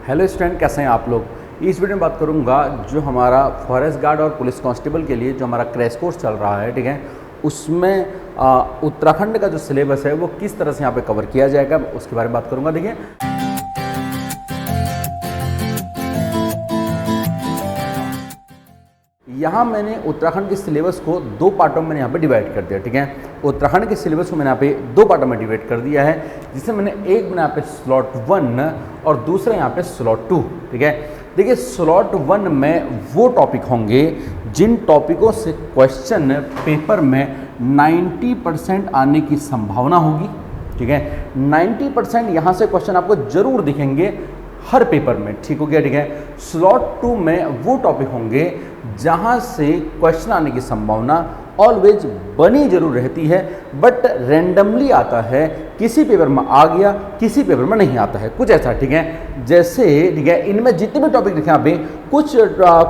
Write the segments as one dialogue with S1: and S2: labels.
S1: Hello student, कैसे हैं आप लोग। इस वीडियो में बात करूंगा जो हमारा फॉरेस्ट गार्ड और पुलिस कांस्टेबल के लिए जो हमारा क्रैश कोर्स चल रहा है, ठीक है, उसमें उत्तराखंड का जो सिलेबस है वो किस तरह से यहाँ पे कवर किया जाएगा उसके बारे में बात करूंगा। देखिए, यहाँ मैंने उत्तराखंड के सिलेबस को दो पार्टों में यहाँ पे डिवाइड कर दिया, ठीक है। उत्तराखंड के सिलेबस को मैंने यहाँ पे दो पार्टों में डिवाइड कर दिया है, जिससे मैंने एक बनाया यहाँ पे स्लॉट 1 और दूसरा यहाँ पे स्लॉट 2, ठीक है। देखिए, स्लॉट 1 में वो टॉपिक होंगे जिन टॉपिकों से क्वेश्चन पेपर में 90% आने की संभावना होगी, ठीक है। 90% यहाँ से क्वेश्चन आपको जरूर दिखेंगे हर पेपर में, ठीक हो गया, ठीक है। स्लॉट 2 में वो टॉपिक होंगे जहां से क्वेश्चन आने की संभावना ऑलवेज बनी जरूर रहती है, बट रैंडमली आता है, किसी पेपर में आ गया किसी पेपर में नहीं आता है, कुछ ऐसा, ठीक है। जैसे, ठीक है, इनमें जितने भी टॉपिक लिखे यहाँ पे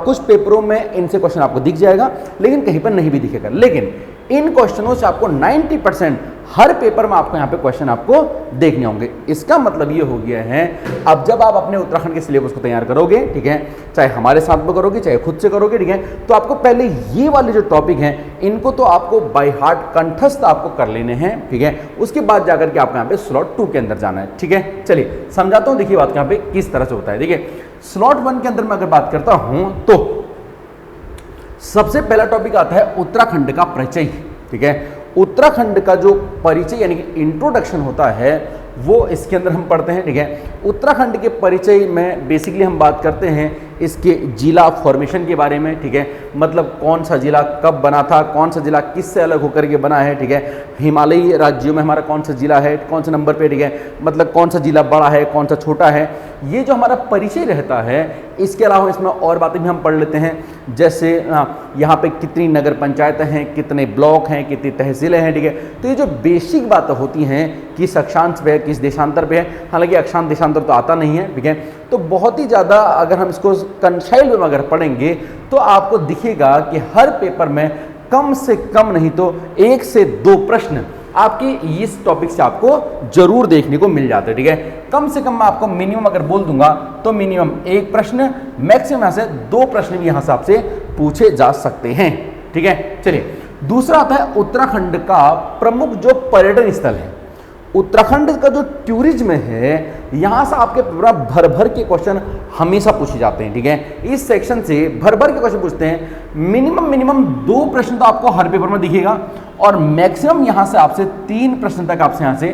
S1: कुछ पेपरों में इनसे क्वेश्चन आपको दिख जाएगा, लेकिन कहीं पर नहीं भी दिखेगा। लेकिन इन क्वेश्चनों से आपको 90% हर पेपर में आपको यहाँ पे क्वेश्चन आपको देखने होंगे। इसका मतलब ये हो गया है, अब जब आप अपने उत्तराखंड के सिलेबस को तैयार करोगे, ठीक है, चाहे हमारे साथ में करोगे चाहे खुद से करोगे, ठीक है, तो आपको पहले ये वाले जो टॉपिक हैं इनको तो आपको बाय हार्ट कंठस्थ आपको कर लेने हैं, ठीक है। उसके बाद जाकर के आपको यहाँ पे स्लॉट 2 के अंदर जाना है, ठीक है। चलिए समझाता हूँ, देखिए बात यहाँ पे किस तरह से होता है। देखिए, स्लॉट 1 के अंदर मैं अगर बात करता हूं तो सबसे पहला टॉपिक आता है उत्तराखंड का परिचय, ठीक है। उत्तराखंड का जो परिचय यानी कि इंट्रोडक्शन होता है वो इसके अंदर हम पढ़ते हैं, ठीक है। उत्तराखंड के परिचय में बेसिकली हम बात करते हैं इसके जिला फॉर्मेशन के बारे में, ठीक है। मतलब कौन सा जिला कब बना था, कौन सा जिला किससे अलग होकर के बना है, ठीक है। हिमालयी राज्यों में हमारा कौन सा जिला है, कौन से नंबर पे, ठीक है। मतलब कौन सा जिला बड़ा है कौन सा छोटा है, ये जो हमारा परिचय रहता है। इसके अलावा इसमें और बातें भी हम पढ़ लेते हैं, जैसे यहाँ पे कितनी नगर पंचायतें हैं, कितने ब्लॉक हैं, कितनी तहसीलें हैं, ठीक है। तो ये जो बेसिक बातें होती हैं, किस अक्षांश पे है, किस देशांतर पे है, हालांकि अक्षांश देशांतर तो आता नहीं है, ठीक है। तो बहुत ही ज़्यादा अगर हम इसको कंसाइल में अगर पढ़ेंगे तो आपको दिखेगा कि हर पेपर में कम से कम नहीं तो 1 से 2 प्रश्न आपके इस टॉपिक से आपको जरूर देखने को मिल जाते हैं, ठीक है। कम से कम मैं आपको मिनिमम अगर बोल दूंगा तो मिनिमम 1 प्रश्न, मैक्सिमम यहाँ से 2 प्रश्न भी यहाँ से आपसे पूछे जा सकते हैं, ठीक है। चलिए, दूसरा आता है उत्तराखंड का प्रमुख जो पर्यटन स्थल है। उत्तराखंड का जो टूरिज्म है, यहाँ से आपके पूरा भर भर के क्वेश्चन हमेशा पूछे जाते हैं, ठीक है। इस सेक्शन से भर भर के क्वेश्चन पूछते हैं। मिनिमम 2 प्रश्न तो आपको हर पेपर में दिखेगा और मैक्सिमम यहाँ से आपसे 3 प्रश्न तक आपसे यहाँ से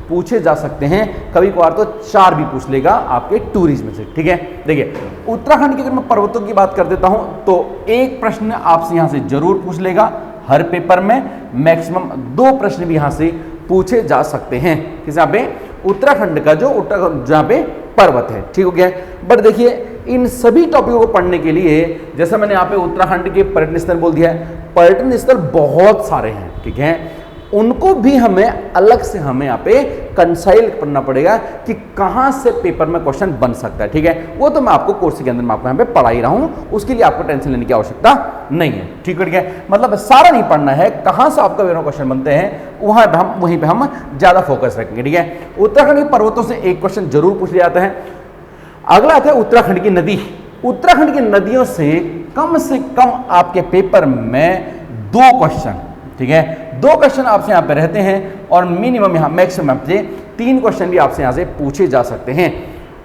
S1: पूछे जा सकते हैं। कभी कभार तो 4 भी पूछ लेगा आपके टूरिज्म से, ठीक है। देखिए, उत्तराखंड की अगर मैं पर्वतों की बात कर देता हूँ तो 1 प्रश्न आपसे यहाँ से जरूर पूछ लेगा हर पेपर में, मैक्सिमम 2 प्रश्न भी यहाँ से पूछे जा सकते हैं। किस यहाँ पे उत्तराखंड का जो जहाँ पे पर्वत है, ठीक हो गया। बट देखिए, इन सभी टॉपिकों को पढ़ने के लिए, जैसा मैंने यहाँ पे उत्तराखंड के पर्यटन स्थल बोल दिया है, पर्यटन स्थल बहुत सारे हैं, ठीक है। उनको भी हमें अलग से हमें यहाँ पे कंसाइल करना पड़ेगा कि कहाँ से पेपर में क्वेश्चन बन सकता है, ठीक है। वो तो मैं आपको कोर्स के अंदर मैं आपको यहाँ पे पढ़ा ही रहा हूँ, उसके लिए आपको टेंशन लेने की आवश्यकता नहीं है, ठीक है। मतलब सारा नहीं पढ़ना है, कहाँ से आपका क्वेश्चन बनते हैं वहीं पे हम ज़्यादा फोकस रखेंगे, ठीक है। उत्तराखंड के पर्वतों से 1 क्वेश्चन जरूर पूछ लिया जाता है। अगला आता है उत्तराखंड की नदी। उत्तराखंड की नदियों से कम आपके पेपर में 2 क्वेश्चन, ठीक है, 2 क्वेश्चन आपसे यहाँ पे रहते हैं और मिनिमम यहाँ मैक्सिमम आपसे 3 क्वेश्चन भी आपसे यहाँ से पूछे जा सकते हैं।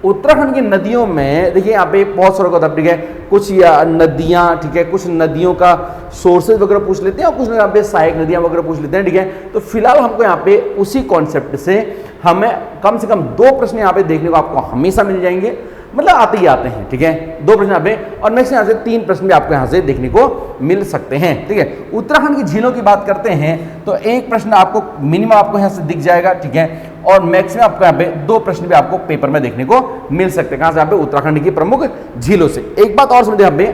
S1: उत्तराखंड की नदियों में देखिए, यहाँ पे बहुत सारा होता है, ठीक है। कुछ नदियाँ, ठीक है, कुछ नदियों का सोर्सेज वगैरह पूछ लेते हैं और कुछ यहाँ पे सहायक नदियाँ वगैरह पूछ लेते हैं, ठीक है। तो फिलहाल हमको यहाँ पे उसी कॉन्सेप्ट से हमें कम से कम 2 प्रश्न यहाँ पे देखने को आपको हमेशा मिल जाएंगे, मतलब आते ही आते हैं, ठीक है। 2 प्रश्न यहाँ पे और मैक्सिमम यहाँ से 3 प्रश्न भी आपको यहाँ से देखने को मिल सकते हैं, ठीक है। उत्तराखंड की झीलों की बात करते हैं तो 1 प्रश्न आपको मिनिमम आपको यहाँ से दिख जाएगा, ठीक है। और मैक्सिमम आपको यहाँ पे 2 प्रश्न भी आपको पेपर में देखने को मिल सकते हैं। कहाँ से? यहाँ पे उत्तराखंड की प्रमुख झीलों से। एक बात और समझे, यहाँ पे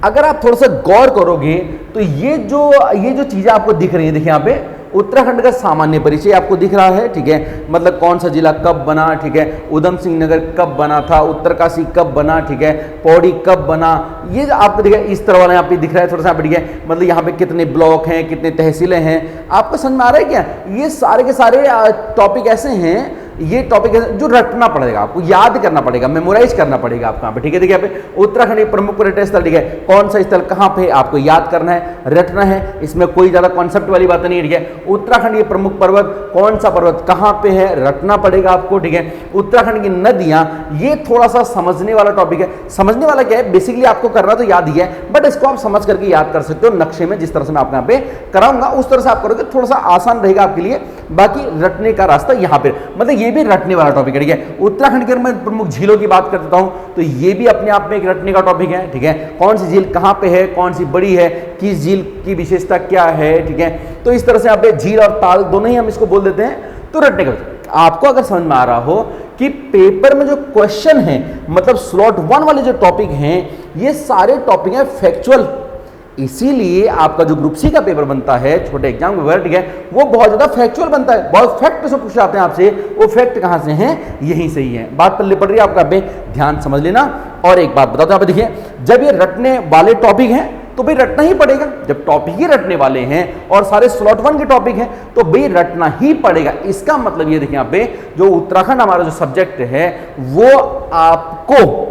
S1: अगर आप थोड़ा सा गौर करोगे तो ये जो चीजें आपको दिख रही है, देखिए यहाँ पे उत्तराखंड का सामान्य परिचय आपको दिख रहा है, ठीक है। मतलब कौन सा जिला कब बना, ठीक है, उधम सिंह नगर कब बना था, उत्तरकाशी कब बना, ठीक है, पौड़ी कब बना, ये आपको दिखा इस तरह वाला यहाँ पे दिख रहा है थोड़ा सा, ठीक है। मतलब यहाँ पे कितने ब्लॉक हैं, कितने तहसीलें हैं, आपको समझ में आ रहा है क्या? ये सारे के सारे टॉपिक ऐसे हैं ये टॉपिक है जो रटना पड़ेगा, आपको याद करना पड़ेगा, मेमोराइज करना पड़ेगा आपको यहाँ पे, ठीक है। देखिए यहाँ पे उत्तराखंड के प्रमुख पर्यटन स्थल, ठीक है, कौन सा स्थल कहाँ पे आपको याद करना है, रटना है, इसमें कोई ज्यादा कॉन्सेप्ट वाली बात नहीं है, ठीक है। उत्तराखंड के प्रमुख पर्वत, कौन सा पर्वत कहाँ पे है, रटना पड़ेगा आपको, ठीक है। उत्तराखंड की नदियां, ये थोड़ा सा समझने वाला टॉपिक है। समझने वाला क्या है, बेसिकली आपको करना तो याद ही है, बट इसको आप समझ करके याद कर सकते हो नक्शे में, जिस तरह से मैं आपको यहाँ पे कराऊंगा उस तरह से आप करोगे, थोड़ा सा आसान रहेगा आपके लिए। बाकी रटने का रास्ता यहाँ पे, मतलब ये भी रटने वाला टॉपिक है, ठीक है। उत्तराखंड के मैं प्रमुख झीलों की बात करता हूं तो ये भी अपने आप में एक रटने का टॉपिक है, ठीक है। कौन सी झील कहां पे है, कौन सी बड़ी है, किस झील की विशेषता क्या है, ठीक है। तो इस तरह से यहाँ पे झील और ताल दोनों ही हम इसको बोल देते हैं। तो रटने का आपको अगर समझ में आ रहा हो कि पेपर में जो क्वेश्चन है, मतलब स्लॉट 1 वाले जो टॉपिक हैं, ये सारे टॉपिक हैं फैक्चुअल, इसीलिए आपका जो ग्रुप सी का पेपर बनता है छोटे एग्जाम के पेपर, ठीक है, वो बहुत ज्यादा फैक्चुअल बनता है। बहुत फैक्ट से पूछ जाते हैं आपसे, वो फैक्ट कहां से हैं, यहीं से ही है। बात पल्ले पड़ रही है आपका, ध्यान समझ लेना। और एक बात बताओ, यहाँ पे देखिए, जब ये रटने वाले टॉपिक हैं तो भाई रटना ही पड़ेगा। जब टॉपिक ही रटने वाले हैं और सारे स्लॉट 1 के टॉपिक हैं तो भाई रटना ही पड़ेगा। इसका मतलब ये देखिए, यहाँ पे जो उत्तराखंड हमारा जो सब्जेक्ट है वो आपको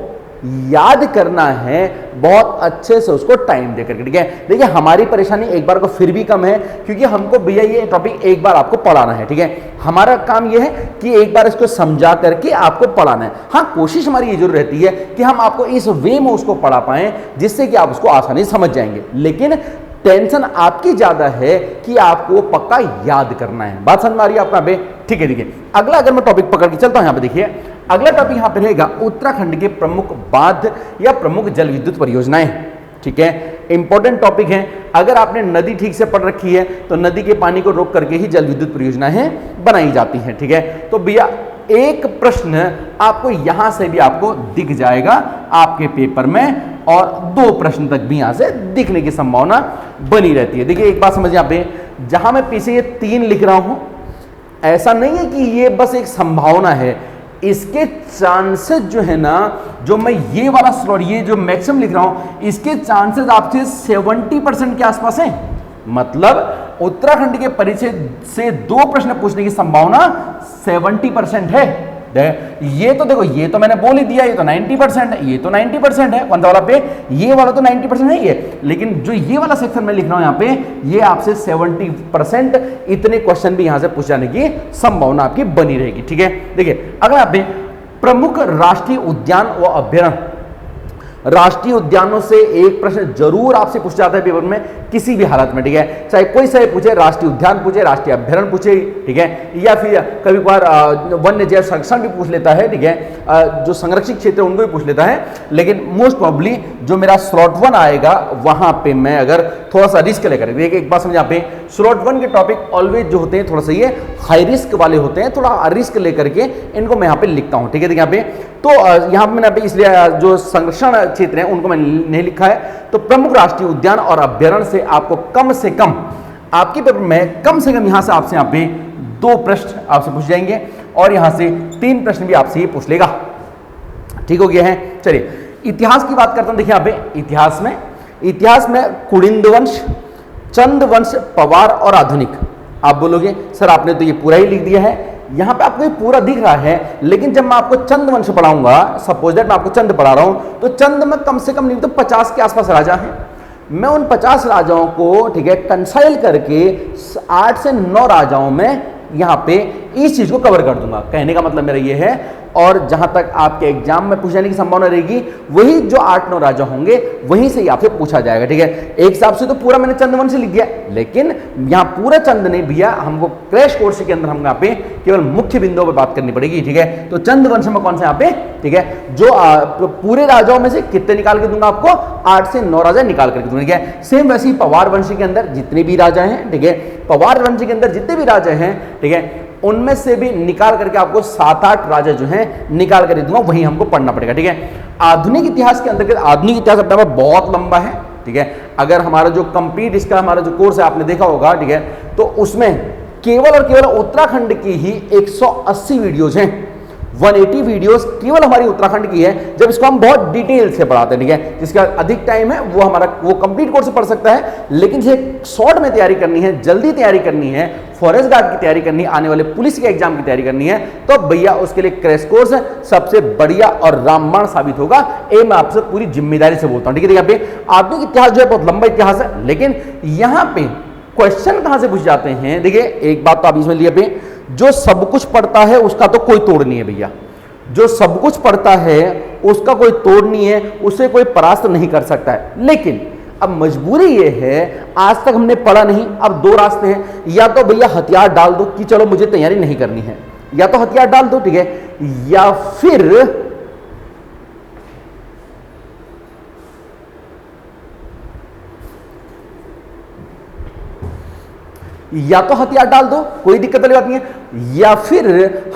S1: याद करना है बहुत अच्छे से, उसको टाइम देकर के, ठीक है। देखिए हमारी परेशानी एक बार को फिर भी कम है, क्योंकि हमको भैया ये टॉपिक एक बार आपको पढ़ाना है, ठीक है। हमारा काम ये है कि एक बार इसको समझा करके आपको पढ़ाना है। हाँ, कोशिश हमारी ये जरूर रहती है कि हम आपको इस वे में उसको पढ़ा पाएं जिससे कि आप उसको आसानी से समझ जाएंगे, लेकिन टेंशन आपकी ज्यादा है कि आपको पक्का याद करना है। बात समझ में आ रही है आपका बे, ठीक है। देखिए अगला अगर मैं टॉपिक पकड़ के चलता हूं, यहाँ पे देखिए अगला टॉपिक यहाँ पे रहेगा उत्तराखंड के प्रमुख बांध या प्रमुख जल विद्युत परियोजनाएं, ठीक है। इंपॉर्टेंट टॉपिक है। अगर आपने नदी ठीक से पढ़ रखी है तो नदी के पानी को रोक करके ही जल विद्युत परियोजनाएं बनाई जाती हैं, ठीक है। तो भैया एक प्रश्न आपको यहां से भी आपको दिख जाएगा आपके पेपर में, और 2 प्रश्न तक भी यहां से दिखने की संभावना बनी रहती है। देखिए एक बात समझिए, यहाँ पे जहां मैं पीछे ये 3 लिख रहा हूं, ऐसा नहीं है कि ये बस एक संभावना है, इसके चांसेस जो है ना, जो मैं ये वाला स्लॉट, ये जो मैक्सिमम लिख रहा हूं, इसके चांसेस आपसे 70% के आसपास हैं। मतलब उत्तराखंड के परिचय से 2 प्रश्न पूछने की संभावना 70% है। ये तो देखो, ये तो मैंने बोल ही दिया, ये तो 90% है, ये तो 90% है। कौन सा वाला पे, ये वाला तो 90% है ये, लेकिन जो ये वाला सेक्शन में लिख रहा हूं यहाँ पे, ये आपसे 70% इतने क्वेश्चन भी यहां से पूछ जाने की संभावना आपकी बनी रहेगी, ठीक है। देखिए अगला आप प्रमुख राष्ट्रीय उद्यान व अभ्यारण्य, राष्ट्रीय उद्यानों से एक प्रश्न जरूर आपसे पूछा जाता है पेपर में किसी भी हालत में, ठीक है। चाहे कोई से पूछे, राष्ट्रीय उद्यान पूछे, राष्ट्रीय अभ्यारण्य पूछे, ठीक है, या फिर कभी कभार वन्य जीव संरक्षण भी पूछ लेता है, ठीक है। जो संरक्षित क्षेत्र उनको भी पूछ लेता है, लेकिन मोस्ट प्रॉब्ली जो मेरा स्लॉट 1 आएगा वहां पे मैं अगर थोड़ा सा रिस्क लेकर, देखिए एक बात समझ, यहाँ पे स्लॉट 1 के टॉपिक ऑलवेज जो होते हैं थोड़ा सा ये हाई रिस्क वाले होते हैं, थोड़ा रिस्क लेकर के इनको मैं यहाँ पे लिखता हूँ, ठीक है। यहाँ पे तो यहाँ पे मैंने इसलिए जो संरक्षण क्षेत्र है उनको मैंने नहीं लिखा है। तो प्रमुख राष्ट्रीय उद्यान और अभ्यारण्य से आपको कम से कम आपके पेपर में कम से कम यहां से आपसे यहाँ पे 2 प्रश्न आपसे पूछ जाएंगे, और यहां से 3 प्रश्न भी आपसे ये पूछ लेगा, ठीक हो गया है। चलिए इतिहास की बात करता हूं। देखिए यहाँ पे इतिहास में कुड़िंद वंश, चंद वंश, पवार और आधुनिक। आप बोलोगे सर आपने तो ये पूरा ही लिख दिया है, यहां पे आपको ये पूरा दिख रहा है, लेकिन जब मैं आपको चंद वंश पढ़ाऊंगा, सपोज दैट मैं आपको चंद पढ़ा रहा हूं, तो चंद में कम से कम नहीं तो 50 के आसपास राजा हैं। मैं उन 50 राजाओं को, ठीक है, कंसाइल करके 8 से 9 राजाओं में यहां पे इस चीज को कवर कर दूंगा। कहने का मतलब मेरा ये है, और जहां तक आपके एग्जाम में पूछ जाने की संभावना रहेगी, वही जो 8-9 राजा होंगे वहीं से ही आपसे पूछा जाएगा, ठीक है। एक हिसाब से तो पूरा मैंने चंदवंश लिख दिया, लेकिन यहां पूरा चंद नहीं भैया, हमको क्रैश कोर्स के अंदर हम यहाँ पे केवल मुख्य बिंदुओं पर बात करनी पड़ेगी, ठीक है। तो चंदवंश में कौन सा यहाँ पे, ठीक है, जो पूरे राजाओं में से कितने निकाल के दूंगा आपको, 8 से 9 राजा निकाल करके दूंगा, ठीक है। सेम वैसे ही पवार वंश के अंदर जितने भी राजा हैं, ठीक है, पवार वंश के अंदर जितने भी राजा हैं, ठीक है, उनमें से भी निकाल करके आपको 7-8 राजा जो हैं निकाल कर दूंगा, वही हमको पढ़ना पड़ेगा, ठीक है। आधुनिक इतिहास के अंदर, आधुनिक इतिहास अपने आप बहुत लंबा है, ठीक है। अगर हमारा जो कंप्लीट इसका हमारा जो कोर्स है आपने देखा होगा, ठीक है, तो उसमें केवल और केवल उत्तराखंड की ही 180 वीडियोज हैं, 180 वीडियोस केवल हमारी उत्तराखंड की है, जब इसको हम बहुत डिटेल से पढ़ाते हैं, ठीक है। जिसका अधिक टाइम है वो हमारा वो कंप्लीट कोर्स पढ़ सकता है, लेकिन जो शॉर्ट में तैयारी करनी है, जल्दी तैयारी करनी है, फॉरेस्ट गार्ड की तैयारी करनी है, आने वाले पुलिस के एग्जाम की तैयारी करनी है, तो भैया उसके लिए क्रैश कोर्स सबसे बढ़िया और रामबाण साबित होगा। ये मैं आपसे पूरी जिम्मेदारी से बोलता हूं, ठीक है। यहाँ पे आधुनिक इतिहास जो है बहुत लंबा इतिहास है, लेकिन यहाँ पे क्वेश्चन कहां से पूछ जाते हैं। देखिए एक बात तो आप इसमें लिए पे, जो सब कुछ पढ़ता है उसका तो कोई तोड़ नहीं है भैया, जो सब कुछ पढ़ता है उसका कोई तोड़ नहीं है, उसे कोई परास्त नहीं कर सकता है। लेकिन अब मजबूरी ये है, आज तक हमने पढ़ा नहीं, अब दो रास्ते हैं, या तो भैया हथियार डाल दो कि चलो मुझे तैयारी नहीं करनी है, या तो हथियार डाल दो, ठीक है, या फिर या तो हथियार डाल दो, कोई दिक्कत वाली बात नहीं है, या फिर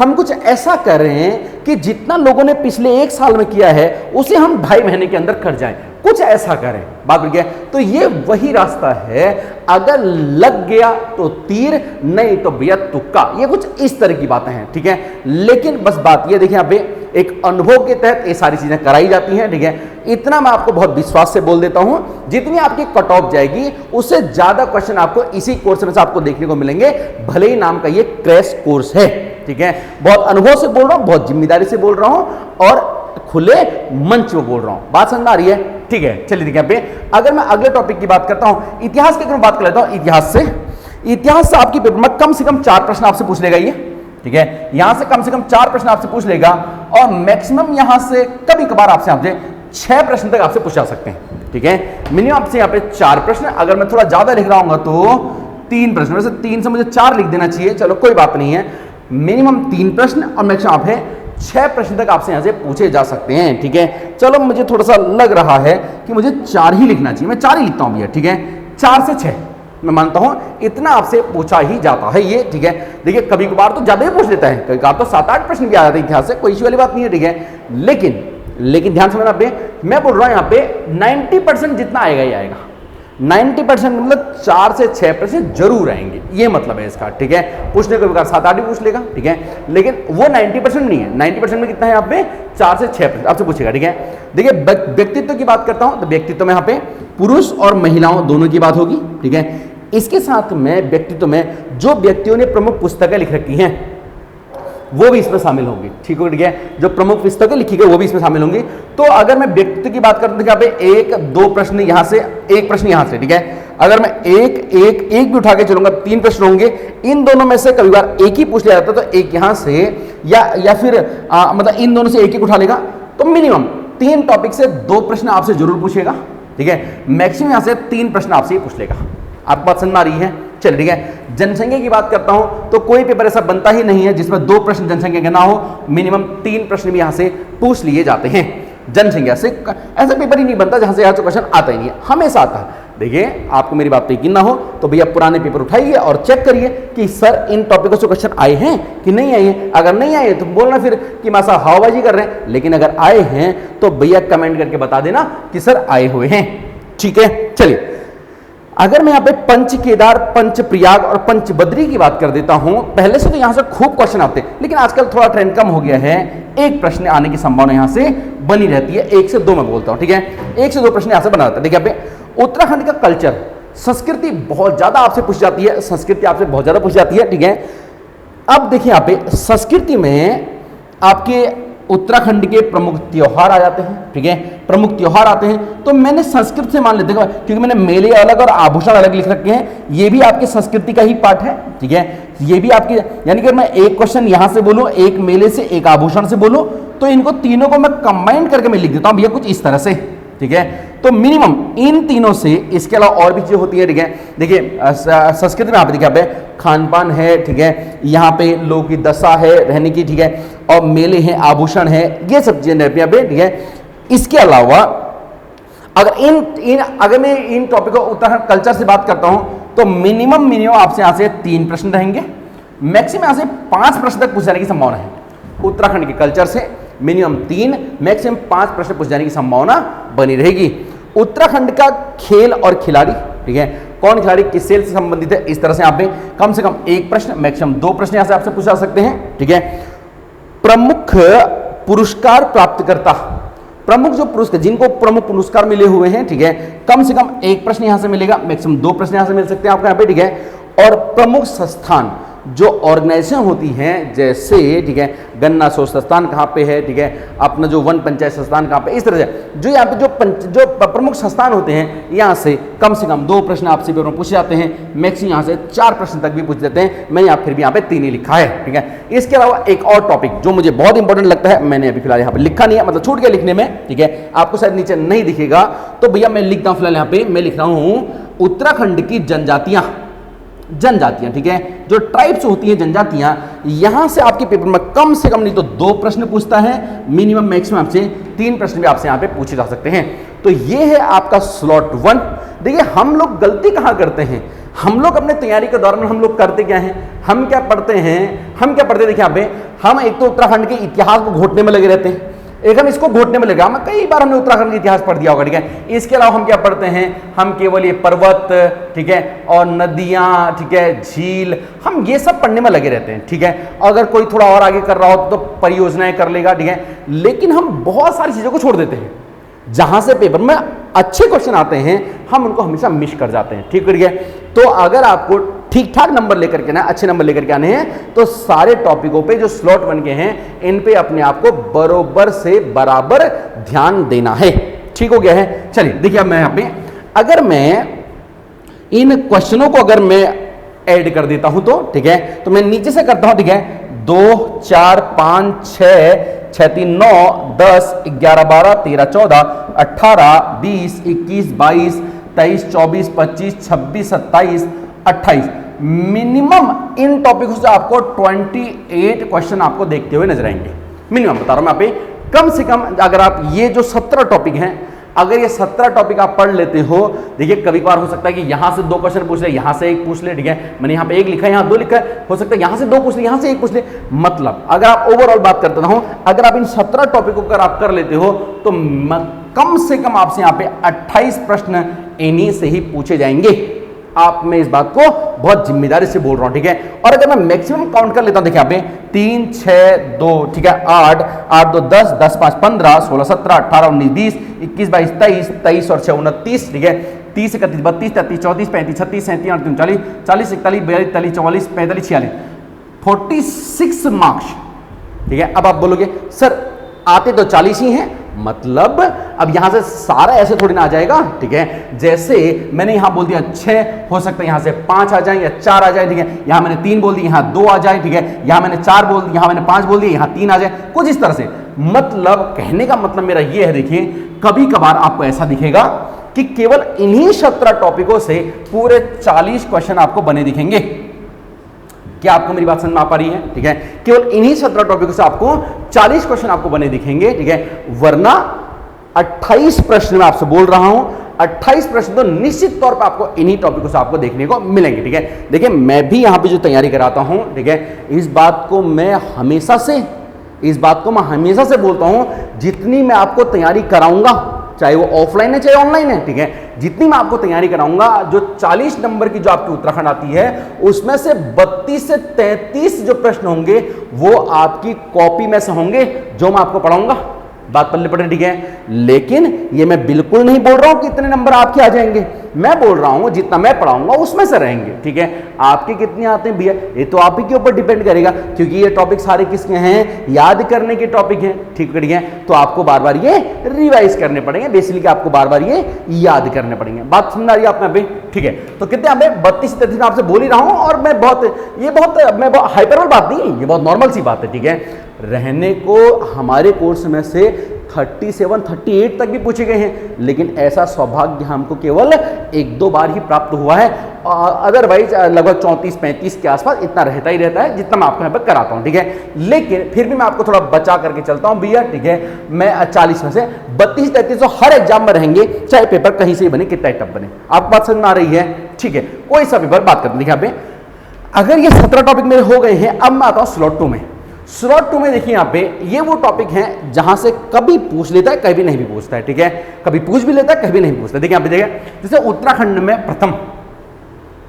S1: हम कुछ ऐसा करें कि जितना लोगों ने पिछले 1 साल में किया है उसे हम 2.5 महीने के अंदर कर जाएं, कुछ ऐसा करें। बात बढ़ गया। तो ये वही रास्ता है, अगर लग गया तो तीर, नहीं तो भैया तुक्का। ये कुछ इस तरह की बातें हैं, ठीक है। लेकिन बस बात ये देखिए, यहाँ पे एक अनुभव के तहत ये सारी चीजें कराई जाती हैं, ठीक है। इतना मैं आपको बहुत विश्वास से बोल देता हूं, जितनी आपकी कट ऑफ जाएगी उससे ज्यादा क्वेश्चन आपको इसी कोर्स में से आपको देखने को मिलेंगे, भले ही नाम का ये क्रैश कोर्स है, ठीक है। बहुत अनुभव से बोल रहा हूं, बहुत जिम्मेदारी से बोल रहा हूं और खुले मंच में बोल रहा हूं। बात समझ आ रही है, ठीक है। चलिए देखिए, यहाँ पे अगर मैं अगले टॉपिक की बात करता हूं, इतिहास की अगर मैं बात कर लेता हूं, इतिहास से आपकी पेपर में कम से कम 4 प्रश्न आपसे पूछ लेगा ये, ठीक है। यहां से कम 4 प्रश्न आपसे पूछ लेगा, और मैक्सिमम यहां से कभी कभार आपसे 6 प्रश्न तक आपसे पूछा सकते हैं, ठीक है। मिनिमम आपसे यहाँ पे 4 प्रश्न, अगर मैं थोड़ा ज्यादा लिख रहा हूँ तो 3 प्रश्न, वैसे 3 से मुझे 4 लिख देना चाहिए, चलो कोई बात नहीं है। मिनिमम 3 प्रश्न और मैक्सिमम आप है 6 प्रश्न तक आपसे यहां से पूछे जा सकते हैं, ठीक है। चलो मुझे थोड़ा सा लग रहा है कि मुझे 4 ही लिखना चाहिए, मैं 4 ही लिखता हूं भैया, ठीक है। 4 से 6 मैं मानता हूं इतना आपसे पूछा ही जाता है ये, ठीक है। देखिए कभी कभार तो ज्यादा ही पूछ लेता है, कभी कभार तो 7-8 प्रश्न भी आ जाते हैं इतिहास से, कोई इश्यू वाली बात नहीं है, ठीक है। लेकिन ध्यान समझना पे, मैं बोल रहा हूं यहाँ पे 90% जितना आएगा ही आएगा, 90% मतलब 4 से 6 प्रश्न जरूर आएंगे, ये मतलब है इसका, ठीक है। पूछने को भी 7-8 भी पूछ लेगा, ठीक है, लेकिन वो 90% नहीं है। 90% में कितना है यहाँ पे, 4 से 6 प्रश्न आपसे पूछेगा, ठीक है। देखिए व्यक्तित्व की बात करता हूं तो व्यक्तित्व में यहाँ पे पुरुष और महिलाओं दोनों की बात होगी, ठीक है। इसके साथ में व्यक्तित्व में जो व्यक्तियों ने प्रमुख पुस्तकें लिख रखी हैं वो भी इसमें शामिल होंगी, ठीक है। जो प्रमुख पुस्तकें लिखी गई वो भी इसमें शामिल होंगी। तो अगर मैं व्यक्तित्व की बात करता हूं, यहाँ पे 1-2 प्रश्न यहां से, 1 प्रश्न यहां से, ठीक है। अगर मैं एक भी उठा के चलूंगा 3 प्रश्न होंगे, इन दोनों में से कभी बार एक ही पूछ लिया जाता, तो एक यहां से या फिर मतलब इन दोनों से एक उठा लेगा, तो मिनिमम 3 टॉपिक से 2 प्रश्न आपसे जरूर पूछेगा, ठीक है। मैक्सिमम यहां से 3 प्रश्न आपसे पूछ लेगा। आपको बात समझ आ रही है, चलिए ठीक है। जनसंख्या की बात करता हूं तो कोई पेपर ऐसा बनता ही नहीं है जिसमें 2 प्रश्न जनसंख्या के ना हो, मिनिमम 3 प्रश्न भी यहां से पूछ लिए जाते हैं जनसंख्या से। ऐसा पेपर ही नहीं बनता जहां से यहाँ क्वेश्चन आता ही नहीं है, हमेशा आता है। देखिए आपको मेरी बात पे यकीन ना हो तो भैया पुराने पेपर उठाइए और चेक करिए कि सर इन टॉपिकों से क्वेश्चन आए हैं कि नहीं आए हैं। अगर नहीं आए तो बोलना फिर कि मासा हवाबाजी कर रहे हैं, लेकिन अगर आए हैं तो भैया कमेंट करके बता देना कि सर आए हुए हैं, ठीक है। चलिए अगर मैं यहाँ पे पंच केदार, पंच प्रयाग और पंच बद्री की बात कर देता हूं, पहले से तो यहां से खूब क्वेश्चन आते हैं, लेकिन आजकल थोड़ा ट्रेंड कम हो गया है, 1 प्रश्न आने की संभावना यहां से बनी रहती है, 1 से 2 मैं बोलता हूं, ठीक है। 1 से 2 प्रश्न यहां से बना रहता है। देखिए यहाँ पे उत्तराखंड का कल्चर, संस्कृति बहुत ज्यादा आपसे पूछ जाती है, संस्कृति आपसे बहुत ज्यादा पूछ जाती है, ठीक है। अब देखिए यहाँ पे संस्कृति में आपके उत्तराखंड के प्रमुख त्योहार आ जाते हैं, ठीक है। प्रमुख त्योहार आते हैं तो मैंने संस्कृत से मान लेते हैं, क्योंकि मैंने मेले अलग और आभूषण अलग लिख रखे हैं, ये भी आपकी संस्कृति का ही पार्ट है, ठीक है। ये भी आपके, यानी कि मैं एक क्वेश्चन यहां से बोलूं, एक मेले से, एक आभूषण से बोलूं, तो इनको तीनों को मैं कंबाइन करके मैं लिख देता हूं भैया कुछ इस तरह से, ठीक है। तो मिनिमम इन तीनों से, इसके अलावा और भी चीजें होती है, ठीक है। देखिए संस्कृति में आप देखिए, यहाँ पे खान पान है, ठीक है, यहाँ पे लोगों की दशा है रहने की, ठीक है, और मेले हैं, आभूषण है, ये सब चीजें रहती हैं, ठीक है। इसके अलावा अगर मैं इन टॉपिक को उत्तराखंड कल्चर से बात करता हूं तो मिनिमम आपसे यहां से 3 प्रश्न रहेंगे, मैक्सिमम यहां से 5 प्रश्न तक पूछ जाने की संभावना है। उत्तराखंड के कल्चर से मिनिमम 3, मैक्सिमम 5 प्रश्न पूछ जाने की संभावना बनी रहेगी। उत्तराखंड का खेल और खिलाड़ी, ठीक है, कौन खिलाड़ी किस खेल से संबंधित है, इस तरह से आप कम 1 प्रश्न, मैक्सिमम 2 प्रश्न यहां से आपसे पूछा सकते हैं, ठीक है। प्रमुख पुरस्कार प्राप्तकर्ता, प्रमुख जो पुरस्कार, जिनको प्रमुख पुरस्कार मिले हुए हैं, ठीक है, कम से कम एक प्रश्न यहां से मिलेगा, मैक्सिमम 2 प्रश्न यहां से मिल सकते हैं आपको यहां पे, ठीक है। और प्रमुख संस्थान जो ऑर्गेनाइजेशन होती हैं, जैसे ठीक है गन्ना शोध संस्थान कहाँ पे है, ठीक है, अपना जो वन पंचायत संस्थान कहाँ पे, इस तरह से जो यहाँ पे जो प्रमुख संस्थान होते हैं, यहाँ से कम 2 प्रश्न आपसे पेपर में पूछे जाते हैं, मैक्सिमम यहाँ से 4 प्रश्न तक भी पूछ जाते हैं। मैंने यहाँ फिर भी यहाँ पे 3 ही लिखा है, ठीक है। इसके अलावा एक और टॉपिक जो मुझे बहुत इंपॉर्टेंट लगता है, मैंने अभी फिलहाल यहाँ पे लिखा नहीं है, मतलब छूट गया लिखने में, ठीक है, आपको शायद नीचे नहीं दिखेगा, तो भैया मैं लिखता हूँ फिलहाल यहाँ पे, मैं लिख रहा हूँ उत्तराखंड की जनजातियां, ठीक है, जो ट्राइब्स होती हैं, जनजातियां, यहां से आपके पेपर में कम से कम नहीं तो 2 प्रश्न पूछता है, मिनिमम मैक्सिमम आपसे 3 प्रश्न भी आपसे यहां पे पूछे जा सकते हैं। तो ये है आपका स्लॉट 1। देखिए हम लोग गलती कहां करते हैं, हम लोग अपने तैयारी के दौरान हम लोग करते क्या हैं, हम क्या पढ़ते देखिए यहाँ पे, हम एक तो उत्तराखंड के इतिहास को घोटने में लगे रहते हैं, एक हम इसको घोटने में लगे, हम कई बार हमने उत्तराखंड का इतिहास पढ़ दिया होगा, ठीक है। इसके अलावा हम क्या पढ़ते हैं, हम केवल ये पर्वत, ठीक है, और नदियां, ठीक है, झील, हम ये सब पढ़ने में लगे रहते हैं, ठीक है। अगर कोई थोड़ा और आगे कर रहा हो तो परियोजनाएं कर लेगा, ठीक है, लेकिन हम बहुत सारी चीजों को छोड़ देते हैं, जहां से पेपर में अच्छे क्वेश्चन आते हैं हम उनको हमेशा मिस कर जाते हैं, ठीक है। तो अगर आपको ठीक ठाक नंबर लेकर के ना, अच्छे नंबर लेकर के आने हैं, तो सारे टॉपिकों पे जो स्लॉट 1 के हैं, इन पे अपने आप को बरोबर से बराबर ध्यान देना है, ठीक हो गया है। चलिए देखिए अब मैं यहाँ पे, अगर मैं इन क्वेश्चनों को अगर मैं ऐड कर देता हूं तो, ठीक है, तो मैं नीचे से करता हूं, ठीक है, 2 4 5 6 6 3 9 10 11 12 13 14 18 20 21 22 23 24 25 26 27 28, मिनिमम इन टॉपिकों से आपको 28 क्वेश्चन आपको देखते हुए नजर आएंगे, मिनिमम बता रहा हूं मैं यहाँ पे। कम से कम अगर आप ये जो 17 टॉपिक हैं, अगर ये 17 टॉपिक आप पढ़ लेते हो, देखिए कभी कभार हो सकता है कि यहां से 2 क्वेश्चन पूछ ले, यहां से 1 पूछ ले, ठीक है, मैंने यहाँ पे 1 लिखा है, यहाँ 2 लिखा है, हो सकता है यहां से 2 पूछ ले, यहां से 1 पूछ ले, मतलब अगर आप ओवरऑल बात करते रहो, अगर आप इन 17 टॉपिकों को आप कर लेते हो तो कम से कम आपसे यहाँ पे 28 प्रश्न इन्हीं से ही पूछे जाएंगे। आप, मैं इस बात को बहुत जिम्मेदारी से बोल रहा हूं, ठीक है। और अगर मैं मैक्सिमम काउंट कर लेता हूं, देखिए यहाँ पे 3 6 2, ठीक है, 8 8 2 10 10 5 15 16 17 18 19 20 21 22 23 23 और 6 29, ठीक है, 30 31 32 33 34 35 36 37 38 39 40 41 42 43 44 45 46 46 मार्क्स, ठीक है। अब आप बोलोगे सर आते तो 40 ही हैं, मतलब अब यहां से सारा ऐसे थोड़ी ना आ जाएगा, ठीक है। जैसे मैंने यहां बोल दिया 6, हो सकता है यहां से 5 आ जाए या 4 आ जाए, ठीक है, यहां मैंने 3 बोल दिया, यहां 2 आ जाए, ठीक है, यहां मैंने 4 बोल दिया, यहां मैंने 5 बोल दिया, यहां 3 आ जाए, कुछ इस तरह से। मतलब कहने का मतलब मेरा यह है, देखिए कभी कभार आपको ऐसा दिखेगा कि केवल इन्हीं 17 टॉपिकों से पूरे 40 क्वेश्चन आपको बने दिखेंगे। क्या आपको मेरी बात समझ में आ पा रही है, ठीक है। केवल इन्हीं 17 टॉपिकों से आपको 40 क्वेश्चन आपको बने दिखेंगे, ठीक है, वरना 28 प्रश्न मैं आपसे बोल रहा हूं, 28 प्रश्न तो निश्चित तौर पर आपको इन्हीं टॉपिकों से आपको देखने को मिलेंगे, ठीक है। देखिए मैं भी यहां पे जो तैयारी कराता हूं, ठीक है, इस बात को मैं हमेशा से बोलता हूं, जितनी मैं आपको तैयारी कराऊंगा, चाहे वो ऑफलाइन है चाहे ऑनलाइन है, ठीक है, जितनी मैं आपको तैयारी कराऊंगा, जो 40 नंबर की जो आपकी उत्तराखंड आती है, उसमें से 32 से 33 जो प्रश्न होंगे वो आपकी कॉपी में से होंगे, जो मैं आपको पढ़ाऊंगा। बात पल्ले पड़े, ठीक है। लेकिन ये मैं बिल्कुल नहीं बोल रहा हूं कि इतने नंबर आपके आ जाएंगे, मैं बोल रहा हूं जितना मैं पढ़ाऊंगा उसमें से रहेंगे, ठीक है। आपके कितने आते हैं भैया, ये तो आप ही के ऊपर डिपेंड करेगा, क्योंकि ये टॉपिक सारे किसके हैं, याद करने के टॉपिक हैं, ठीक है। तो आपको बार बार ये रिवाइज करने पड़ेंगे, बेसिकली आपको बार बार ये याद करने पड़ेंगे। बात समझ आ रही है आप में अभी, ठीक है। तो कितने आप 32 से 33 आपसे बोल ही रहा हूं, और मैं बहुत हाइपरबोल बात नहीं, ये बहुत नॉर्मल सी बात है, ठीक है। रहने को हमारे कोर्स में से 37 38 तक भी पूछे गए हैं, लेकिन ऐसा सौभाग्य हमको केवल 1-2 बार ही प्राप्त हुआ है, अदरवाइज लगभग 34-35 के आसपास इतना रहता ही रहता है, जितना मैं आपको यहाँ पर कराता हूँ, ठीक है। लेकिन फिर भी मैं आपको थोड़ा बचा करके चलता हूँ भैया, ठीक है। मैं 40 में से 32-33 हर एग्जाम में रहेंगे, चाहे पेपर कहीं से ही बने, कितना टफ बने। आपको बात समझ में आ रही है, ठीक है। कोई सा पेपर बात करते हैं यहाँ पे, अगर ये 17 टॉपिक मेरे हो गए हैं, अब मैं आता हूँ स्लॉट 2 में। स्लॉट 2 में देखिए यहाँ पे, ये वो टॉपिक हैं जहां से कभी पूछ लेता है, कभी नहीं भी पूछता है, ठीक है। कभी पूछ भी लेता है, कभी नहीं पूछता है। देखिए यहाँ पे देखिए, जैसे उत्तराखंड में प्रथम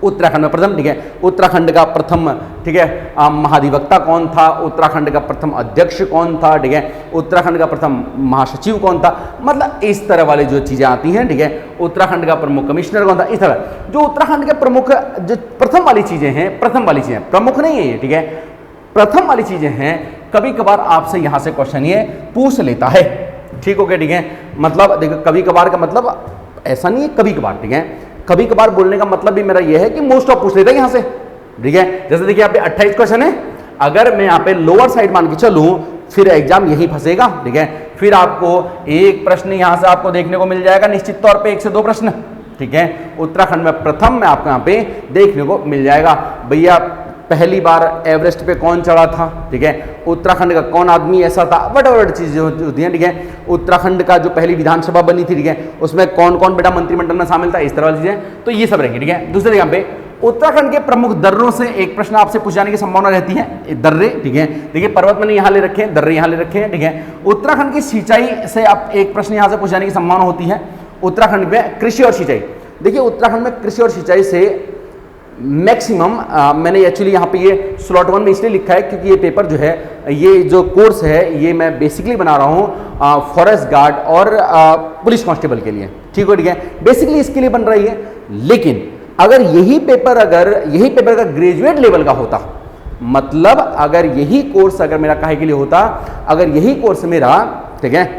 S1: उत्तराखंड में प्रथम, ठीक है, उत्तराखंड का प्रथम, ठीक है, महाधिवक्ता कौन था, उत्तराखंड का प्रथम अध्यक्ष कौन था, ठीक है, उत्तराखंड का प्रथम महासचिव कौन था, मतलब इस तरह वाली जो चीजें आती हैं, ठीक है, उत्तराखंड का प्रमुख कमिश्नर कौन था, इस तरह जो उत्तराखंड के प्रमुख जो प्रथम वाली चीजें हैं, प्रथम वाली चीजें, प्रमुख नहीं है ये, ठीक है, प्रथम वाली चीजें हैं, कभी कभार आपसे यहां से क्वेश्चन ये पूछ लेता है, ठीक हो गया, ठीक है, मतलब देखो कभी कभार का मतलब ऐसा नहीं है, कभी कभार, ठीक है, कभी कभार बोलने का मतलब भी मेरा यह है कि मोस्ट ऑफ पूछ लेता है यहां से, ठीक है, जैसे देखिए यहाँ पे 28 क्वेश्चन है, अगर मैं यहाँ पे लोअर साइड मान के चलूं फिर एग्जाम यही फंसेगा, ठीक है, फिर आपको एक प्रश्न यहां से आपको देखने को मिल जाएगा निश्चित तौर पे 1 से 2 प्रश्न, ठीक है, उत्तराखंड में प्रथम में आपको यहाँ पे देखने को मिल जाएगा, भैया पहली बार एवरेस्ट पे कौन चढ़ा था, ठीक है, उत्तराखंड का कौन आदमी ऐसा था, वट चीजें होती हैं, ठीक है, उत्तराखंड का जो पहली विधानसभा बनी थी, ठीक है, उसमें कौन कौन बेटा मंत्रिमंडल में शामिल था, इस तरह वाली चीजें, तो ये सब रहेंगे, ठीक है। दूसरे यहाँ पे उत्तराखंड के प्रमुख दर्रों से एक प्रश्न आपसे पूछ जाने की संभावना रहती है, दर्रे, ठीक है, देखिए पर्वत मैंने यहाँ ले रखे हैं, दर्रे यहाँ ले रखे हैं, ठीक है, उत्तराखंड की सिंचाई से आप एक प्रश्न यहाँ से पूछ जाने की संभावना होती है, उत्तराखंड में कृषि और सिंचाई, देखिए उत्तराखंड में कृषि और सिंचाई से मैक्सिमम मैंने एक्चुअली यहाँ पे ये स्लॉट 1 में इसलिए लिखा है क्योंकि ये पेपर जो है, ये जो कोर्स है ये मैं बेसिकली बना रहा हूँ फॉरेस्ट गार्ड और पुलिस कांस्टेबल के लिए, ठीक है, ठीक है, बेसिकली इसके लिए बन रही है, लेकिन अगर यही पेपर का ग्रेजुएट लेवल का होता, मतलब अगर यही कोर्स अगर मेरा काहे के लिए होता, अगर यही कोर्स मेरा, ठीक है,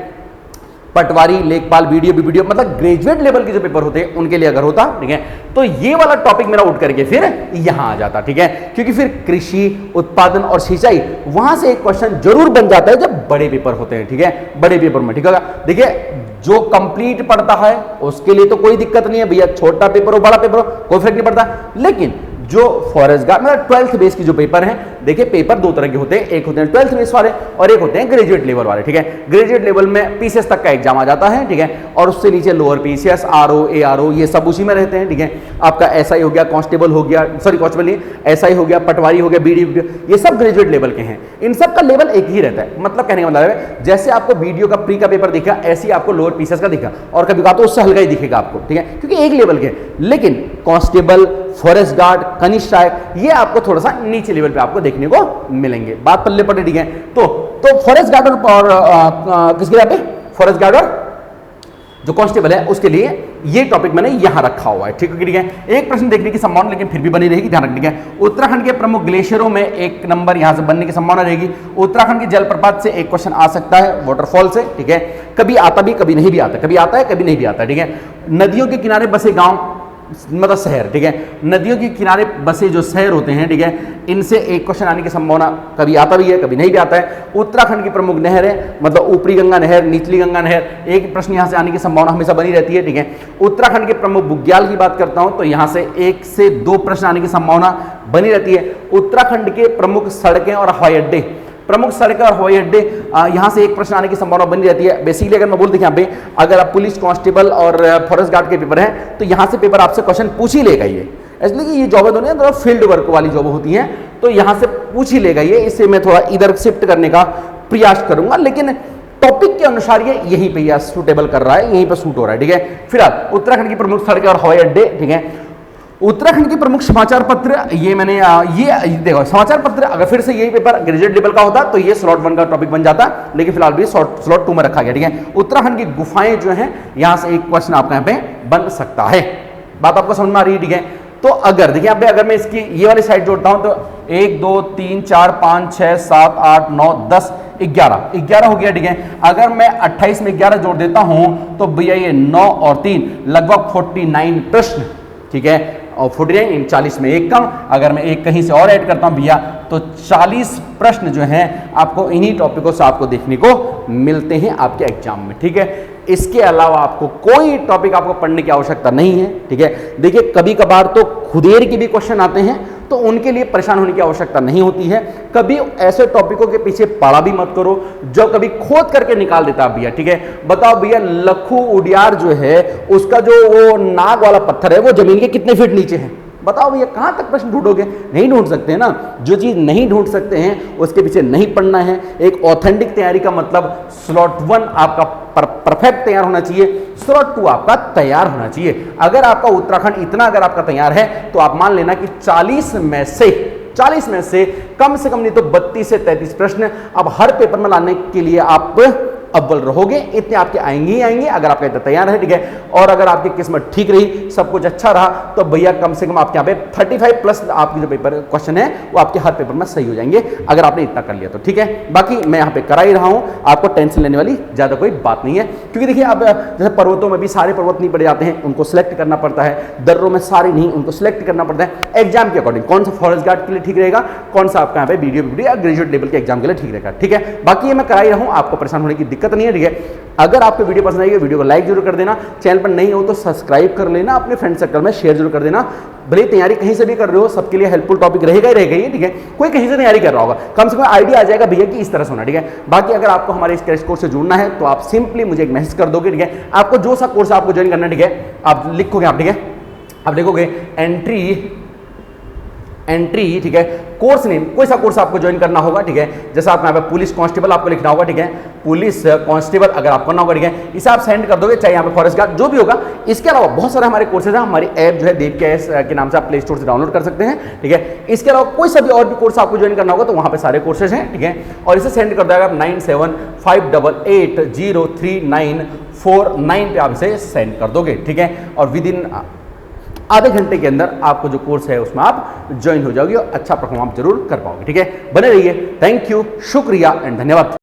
S1: पटवारी, लेखपाल, वीडियो मतलब ग्रेजुएट लेवल के जो पेपर होते हैं उनके लिए अगर होता, ठीक है, तो ये वाला टॉपिक मेरा उठ करके फिर यहां आ जाता, ठीक है, क्योंकि फिर कृषि, उत्पादन और सिंचाई वहां से एक क्वेश्चन जरूर बन जाता है जब बड़े पेपर होते हैं, ठीक है, बड़े पेपर में, ठीक है, देखिए जो कंप्लीट पढ़ता है उसके लिए तो कोई दिक्कत नहीं है भैया, छोटा पेपर हो बड़ा पेपर हो कोई फर्क नहीं पड़ता, लेकिन जो फॉरेस्ट गार्ड मतलब 12th बेस की जो पेपर हैं, देखिए पेपर 2 तरह के होते हैं, एक होते हैं 12th बेस वाले और एक होते हैं ग्रेजुएट लेवल वाले, ठीक है, ग्रेजुएट लेवल में पीसीएस तक का एग्जाम आ जाता है, ठीक है, और उससे नीचे लोअर पीसीएस, आरओ, एआरओ ये सब उसी में रहते हैं, ठीक है, आपका एसआई हो गया, कांस्टेबल हो गया, सॉरी कांस्टेबल नहीं, एसआई हो गया, पटवारी हो गया, वीडियो, ये सब ग्रेजुएट लेवल के हैं, इन सब का लेवल एक ही रहता है, मतलब कहने का मतलब है जैसे आपको वीडियो का प्री का पेपर दिखा ऐसे ही आपको लोअर पीसीएस का दिखा, और कभी कहा तो उससे हल्का ही दिखेगा आपको, ठीक है, क्योंकि एक लेवल के, लेकिन कांस्टेबल, फॉरेस्ट गार्ड, कनिष्ठ सहायक ये आपको थोड़ा सा नीचे लेवल पे आपको देखने को मिलेंगे, बात पल्ले पड़े, ठीक है, तो फॉरेस्ट गार्ड और किसके यहाँ पे फॉरेस्ट गार्ड और जो कांस्टेबल है उसके लिए ये टॉपिक मैंने यहां रखा हुआ है, ठीक है, ठीक है, एक प्रश्न देखने की संभावना लेकिन फिर भी बनी रहेगी, ध्यान रखने का, उत्तराखंड के प्रमुख ग्लेशियरों में एक नंबर यहां से बनने की संभावना रहेगी, उत्तराखंड के जलप्रपात से एक क्वेश्चन आ सकता है, वाटरफॉल से, ठीक है, कभी आता भी कभी नहीं भी आता, कभी आता है कभी नहीं भी आता, ठीक है, नदियों के किनारे बसे गांव मतलब शहर, ठीक है, नदियों के किनारे बसे जो शहर होते हैं, ठीक है, इनसे एक क्वेश्चन आने की संभावना कभी आता भी है कभी नहीं भी आता है, उत्तराखंड की प्रमुख नहर है मतलब ऊपरी गंगा नहर, निचली गंगा नहर, एक प्रश्न यहां से आने की संभावना हमेशा बनी रहती है, ठीक है, उत्तराखंड के प्रमुख बुग्याल की बात करता हूं तो यहां से 1 से 2 प्रश्न आने की संभावना बनी रहती है, उत्तराखंड के प्रमुख सड़कें और हवाई अड्डे, प्रमुख सड़कें और हवाई अड्डे यहां से एक प्रश्न आने की संभावना बनी रहती है, बेसिकली अगर मैं बोल दूं यहाँ पे अगर आप पुलिस कांस्टेबल और फॉरेस्ट गार्ड के पेपर हैं तो यहां से पेपर आपसे क्वेश्चन पूछ ही लेगा ये, इसलिए कि ये जॉब दोनों थोड़ा फील्ड वर्क वाली जॉब होती हैं तो यहां से पूछ ही लेगा ये, इससे मैं थोड़ा इधर शिफ्ट करने का प्रयास करूंगा, लेकिन टॉपिक के अनुसार ये यहीं पे सूटेबल कर रहा है, यहीं पर सूट हो रहा है, ठीक है। फिलहाल उत्तराखंड की प्रमुख सड़कें और हवाई अड्डे, ठीक है, उत्तराखंड के प्रमुख समाचार पत्र, ये मैंने ये देखो समाचार पत्र अगर फिर से यही पेपर ग्रेजुएट लेवल का होता तो ये स्लॉट 1 का टॉपिक बन जाता, लेकिन फिलहाल भी स्लॉट 2 में रखा गया, ठीक है। उत्तराखंड की गुफाएं जो हैं यहां से एक क्वेश्चन आपका यहाँ पे बन सकता है, बात आपको समझ में आ रही है, ठीक है। तो अगर देखिए यहाँ पे अगर मैं इसकी ये वाली साइड जोड़ता हूं तो 1 2 3 4 5 6 7 8 9 10 11 हो गया, ठीक है। अगर मैं 28 में 11 जोड़ देता हूं तो भैया ये 9 और 3 लगभग 49 प्रश्न, ठीक है, और 49 40 में एक कम, अगर मैं एक कहीं से और ऐड करता हूं भैया तो 40 प्रश्न जो हैं आपको इन्हीं टॉपिकों से आपको देखने को मिलते हैं आपके एग्जाम में, ठीक है। इसके अलावा आपको कोई टॉपिक आपको पढ़ने की आवश्यकता नहीं है, ठीक है। देखिए कभी कभार तो खुदेर के भी क्वेश्चन आते हैं तो उनके लिए परेशान होने की आवश्यकता नहीं होती है, कभी ऐसे टॉपिकों के पीछे पड़ा भी मत करो जो कभी खोद करके निकाल देता भैया, ठीक है। बताओ भैया लखू उडियार जो है उसका जो वो नाग वाला पत्थर है वो जमीन के कितने फीट नीचे है, बताओ भैया कहाँ तक प्रश्न ढूंढोगे? नहीं ढूंढ सकते हैं ना। जो चीज़ नहीं ढूंढ सकते हैं उसके पीछे नहीं पढ़ना है। एक ऑथेंटिक तैयारी का मतलब स्लॉट 1 आपका परफेक्ट तैयार होना चाहिए, स्लॉट 2 आपका तैयार होना चाहिए। अगर आपका उत्तराखंड इतना अगर आपका तैयार है तो आप मान लेना कि 40 में से कम से कम नहीं तो 32 से 33 प्रश्न अब हर पेपर में लाने के लिए आप अव्वल रहोगे। इतने आपके आएंगे ही आएंगे अगर आपका इतना तैयार है, ठीक है। और अगर आपकी किस्मत ठीक रही, सब कुछ अच्छा रहा, तो भैया कम से कम आपके यहाँ पे 35 प्लस आपकी जो पेपर क्वेश्चन है वो आपके हर पेपर में सही हो जाएंगे अगर आपने इतना कर लिया तो, ठीक है। बाकी मैं यहाँ पे करा ही रहा हूँ, आपको टेंशन लेने वाली ज्यादा कोई बात नहीं है। क्योंकि देखिए अब जैसे पर्वतों में भी सारे पर्वत नहीं पड़े जाते हैं, उनको सिलेक्ट करना पड़ता है। दर्रों में सारे नहीं, उनको सिलेक्ट करना पड़ता है एग्जाम के अकॉर्डिंग। कौन सा फॉरेस्ट गार्ड के लिए ठीक रहेगा, कौन सा आपका यहाँ पे वीडियो या ग्रेजुएट लेवल के एग्जाम के लिए ठीक रहेगा, ठीक है। बाकी ये मैं करा ही रहा हूँ, आपको परेशान होने की दिक्कत नहीं है, ठीक है। अगर आपको वीडियो पसंद आई है वीडियो को लाइक जरूर कर देना, चैनल पर नहीं हो तो सब्सक्राइब कर लेना, अपने फ्रेंड सर्कल में शेयर जरूर कर देना। भले तैयारी कहीं से भी कर रहे हो, सबके लिए हेल्पफुल टॉपिक रहेगा ही रहेगा, ठीक है। कोई कहीं से तैयारी कर रहा होगा, कम से कम आइडिया आ जाएगा भैया कि इस तरह से होना, ठीक है। बाकी अगर आपको हमारे इस क्रैश कोर्स से जुड़ना है तो आप सिंपली मुझे एक मैसेज कर दोगे, ठीक है। आपको जो सा कोर्स आपको ज्वाइन करना है, ठीक है, आप लिखोगे, आप ठीक है, आप लिखोगे एंट्री, ठीक है, कोर्स नेम, कोई सा कोर्स आपको ज्वाइन करना होगा, ठीक है। जैसे आपको यहाँ पे पुलिस कांस्टेबल आपको लिखना होगा, ठीक है, पुलिस कांस्टेबल अगर आपको करना होगा, ठीक है, इसे आप सेंड कर दोगे, चाहे यहाँ पे फॉरेस्ट गार्ड जो भी होगा। इसके अलावा बहुत सारे हमारे कोर्सेज हैं, हमारी ऐप जो है देव के नाम से आप प्ले स्टोर से डाउनलोड कर सकते हैं, ठीक है। इसके अलावा कोई सा भी और भी कोर्स आपको ज्वाइन करना होगा तो वहाँ पे सारे कोर्सेज हैं, ठीक है। और इसे सेंड कर देगा आप 9758803949 पे आप इसे सेंड कर दोगे, ठीक है। और विद इन आधे घंटे के अंदर आपको जो कोर्स है उसमें आप ज्वाइन हो जाओगे और अच्छा परफॉर्म आप जरूर कर पाओगे, ठीक है। बने रहिए, थैंक यू, शुक्रिया एंड धन्यवाद।